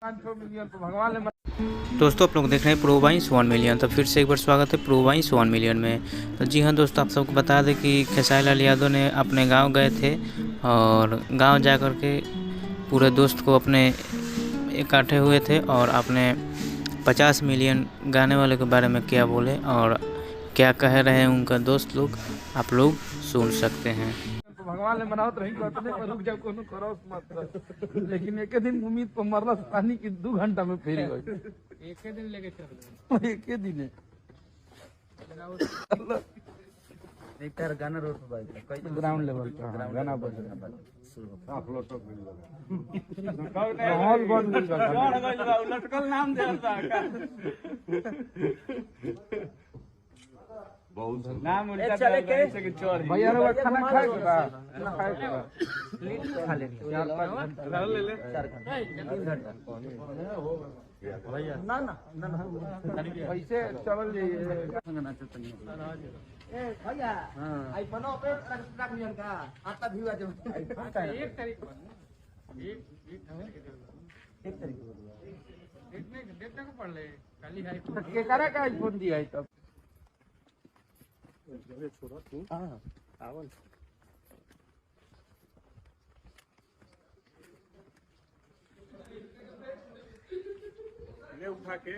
दोस्तों आप लोग देख रहे हैं प्रोवाइंस 1 मिलियन। तो फिर से एक बार स्वागत है प्रोवाइंस 1 मिलियन में। तो जी हाँ दोस्तों, आप सबको बता दें कि खेसारी लाल यादव ने अपने गांव गए थे और गांव जा कर के पूरे दोस्त को अपने इकट्ठे हुए थे और अपने 50 मिलियन गाने वाले के बारे में क्या बोले और क्या कह रहे हैं उनका दोस्त लोग, आप लोग सुन सकते हैं। भगवान ने बनावत रही कहते पर रुक जाओ कोनो करो मत, लेकिन एक दिन उम्मीद पर मरला पानी की 2 घंटा में फेरी गई। एक दिन लेके चल एक दिन एक तार गाना रोड पे बाज ग्राउंड लेवल पे गाना बज रहा हां फ्लोट पे माहौल बन गया लटकल नाम देता बहुत नाम उल्टा चले के चोर भैया रे खाना खाए का ना खाए का प्लेट खा ले 4-5 घंटा ले ले 4 घंटा 3 घंटा भैया ना ना ऐसे चल जाइए ना चतनी ए भैया आई बनो पे रख नियन का आता भी आ जाओ 1 तारीख को 1 तारीख को देखने को पड़ ले खाली है के करा का आईफोन दिया है तब छोड़ा तू हां आवल ले उठा के